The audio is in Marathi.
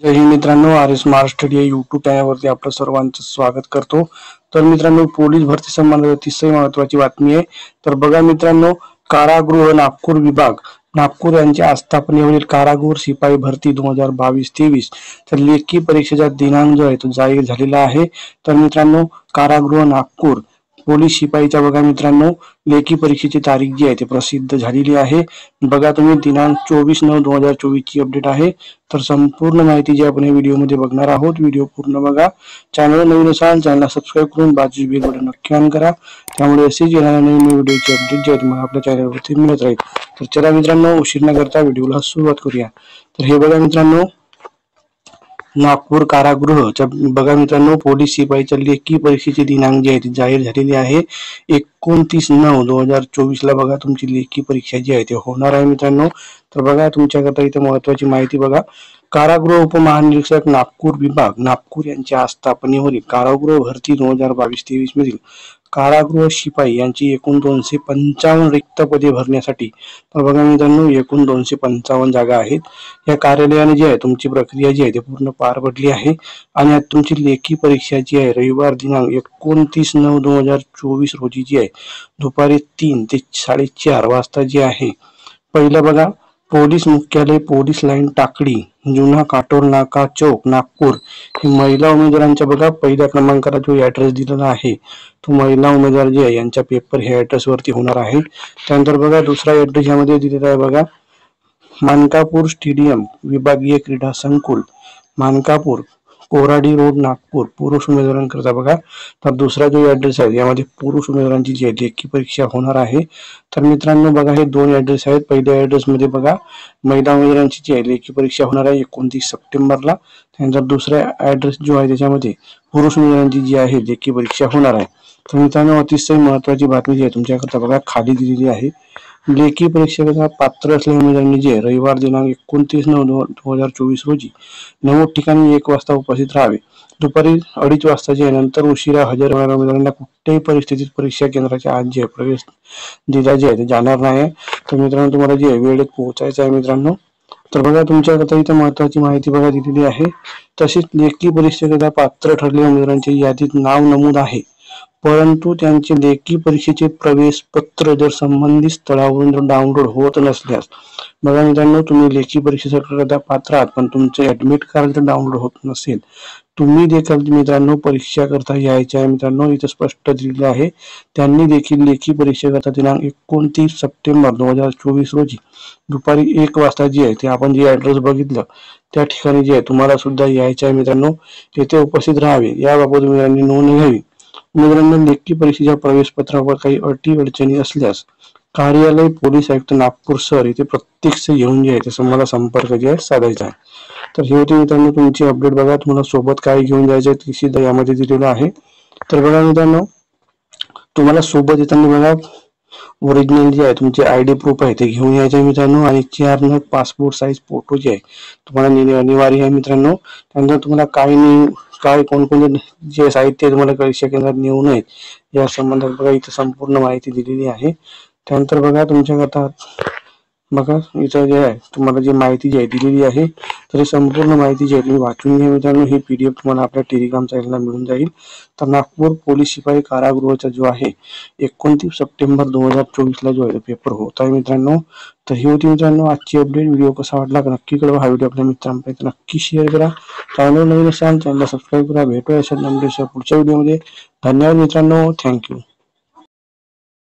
जय हिंद मित्रांनो, आर एस महाराष्ट्र स्टडी या यूट्यूब चॅनलवरती आपलं सर्वांचं स्वागत करतो। तर मित्रांनो, पोलीस भरती संबंधात अतिशय महत्त्वाची बातमी आहे। तर बघा मित्रांनो, कारागृह नागपूर विभाग नागपूर यांच्या आस्थापनेवरील कारागृह शिपाई भरती 2022-23 तर लेखी परीक्षेचा दिनांक जो आहे तो जाहीर झालेला आहे। तर मित्रांनो, कारागृह नागपूर पोलीस शिपाईच्या बघा मित्रांनो लेखी परीक्षेची तारीख जी आहे ती प्रसिद्ध झालेली आहे। बघा तुम्ही दिनांक 24/9/2024 ची अपडेट आहे। तर संपूर्ण माहिती जी आपण या व्हिडिओ मध्ये बघणार आहोत। व्हिडिओ पूर्ण बघा। चॅनल नवीन असाल चॅनलला सबस्क्राईब करून बाजूची बेल बटन नक्की ऑन करा, त्यामुळे असेच येणाऱ्या नवीन व्हिडिओची अपडेट जी आहे तुम्हाला आपल्या चॅनलवरती मिळत राहील। तर चला मित्रांनो, उशीर न करता व्हिडिओला सुरुवात करूया। तर हे बघा मित्रांनो, नागपूर कारागृह बघा मित्रांनो, पोलीस शिपाईच्या लेखी परीक्षेची दिनांक जी आहे ती जाहीर झालेली आहे। 29/9/2024 ला बघा तुमची लेखी परीक्षा जी आहे ती होणार आहे मित्रांनो। तर बघा तुमच्याकरता इथे महत्त्वाची माहिती बघा। कारागृह उपमहानिरीक्षक नागपूर विभाग नागपूर यांच्या आस्थापनेवरील कारागृह भरती 2022-23 मधील कारागृह शिपाई यांची एकूण 255 रिक्त पदे भरण्यासाठी तर बघा मित्रांनो एकूण 255 जागा आहेत। या कार्यालयाने जी आहे तुमची प्रक्रिया जी आहे ती पूर्ण पार पडली आहे आणि आता तुमची लेखी परीक्षा जी आहे रविवार दिनांक 29/9/2024 रोजी जी आहे दुपारी 3 ते 4:30 वाजता जी आहे। पहिलं बघा, पोलीस मुख्यालय पोलीस लाईन टाकळी जुना काटोल नाका चौक नागपूर ही महिला उमेदवारांच्या बघा पहिल्या क्रमांकाला जो ऍड्रेस दिलेला आहे तो महिला उमेदवार जे आहे यांचा पेपर हे ऍड्रेस वरती होणार आहे। त्यानंतर बघा दुसरा ऍड्रेस यामध्ये दिलेला आहे बघा, मानकापूर स्टेडियम विभागीय क्रीडा संकुल मानकापूर कोराडी रोड नागपूर पुरुष उमेदवारांकरता बघा। तर दुसरा जो ऍड्रेस आहे यामध्ये पुरुष उमेदवारांची जी लेखी परीक्षा होणार आहे। तर मित्रांनो बघा हे दोन ऍड्रेस आहेत। पहिल्या ऍड्रेस मध्ये बघा महिला उमेदवारांची जी लेखी परीक्षा होणार आहे 29 सप्टेंबरला। त्यानंतर दुसरा ऍड्रेस जो आहे त्याच्यामध्ये पुरुष उमेदवारांची जी आहे लेखी परीक्षा होणार आहे। तर मित्रांनो अतिशय महत्त्वाची बातमी जी आहे तुमच्याकरता बघा खाली दिलेली आहे। लेखी परीक्षेकरता पात्र असलेल्या उमेदवारांनी जे रविवार दिनांक 29/9/2024 रोजी नमूद ठिकाणी 1 वाजता उपस्थित राहावे। दुपारी 2:30 वाजता जे नंतर उशिरा हजर होणाऱ्या उमेदवारांना कुठल्याही परिस्थितीत परीक्षा केंद्राच्या आत जे प्रवेश दिला जे आहे जाणार नाही। तर मित्रांनो तुम्हाला जे वेळेत पोहोचायचं आहे मित्रांनो। तर बघा तुमच्याकरता इथे महत्त्वाची माहिती बघा दिलेली आहे। तसेच लेखी परीक्षेकरता पात्र ठरलेल्या उमेदवारांच्या यादीत नाव नमूद आहे, परंतु त्यांचे लेखी परीक्षेचे प्रवेश पत्र जर संबंधित स्थळावरून डाउनलोड होत नसल्यास बघा मित्रांनो तुम्ही लेखी परीक्षेसाठी पात्र आहात पण तुमचे ऍडमिट कार्ड जर डाउनलोड होत नसेल तुम्ही देखील मित्रांनो परीक्षा करता यायचे आहे। मित्रांनो इथे स्पष्ट दिलेले आहे, त्यांनी देखील लेखी परीक्षेकरता दिनांक 29 सप्टेंबर 2024 रोजी दुपारी 1 वाजता जी आहे ते आपण जे ऍड्रेस बघितलं त्या ठिकाणी जे आहे तुम्हाला सुद्धा यायचे आहे मित्रांनो, तेथे उपस्थित राहावे याबाबत उमेदवारांनी नोंद घ्यावी। उमेदवारांना लेखी परीक्षेच्या प्रवेश पत्रावर काही अटी अडचणी असल्यास कार्यालय पोलीस आयुक्त नागपूर सर इथे प्रत्यक्ष येऊन जे आहे ते मला संपर्क जे आहे साधायचा आहे। तर हे होते मित्रांनो तुमची अपडेट बघा। तुम्हाला सोबत काय घेऊन जायचं ते सुद्धा यामध्ये दिलेलं आहे। तर बघा मित्रांनो तुम्हाला सोबत येताना बघा ओरिजिनल जे आहे तुमचे आयडी प्रूफ आहे ते घेऊन यायचे आहे मित्रांनो, आणि 4 नग पासपोर्ट साईज फोटो जे आहे तुम्हाला अनिवार्य आहे मित्रांनो। त्यानंतर तुम्हाला काय कोणकोणते जे साहित्य तुम्हाला परीक्षा केंद्रात नेऊ नये या संबंधात बघा इथे संपूर्ण माहिती दिलेली आहे। त्यानंतर बघा तुमच्याकरता बघा इथं जे आहे तुम्हाला जी माहिती जी आहे दिलेली आहे तर संपूर्ण माहिती जी आहे तुम्ही वाचून घ्या मित्रांनो। ही PDF तुम्हाला आपल्या टेलिग्राम चॅनलला मिळून जाईल। तर नागपूर पोलीस शिपाई कारागृहाचा जो आहे 29 सप्टेंबर 2024 ला जो आहे पेपर होत आहे मित्रांनो। तर ही होती मित्रांनो आजची अपडेट। व्हिडिओ कसा वाटला नक्की कळवा, हा व्हिडिओ आपल्या मित्रांपर्यंत नक्की शेअर करा, चॅनल नवीन असाल चॅनलला सबस्क्राईब करा। भेटूया अशा नंबरच्या पुढच्या व्हिडिओमध्ये। धन्यवाद मित्रांनो, थँक्यू।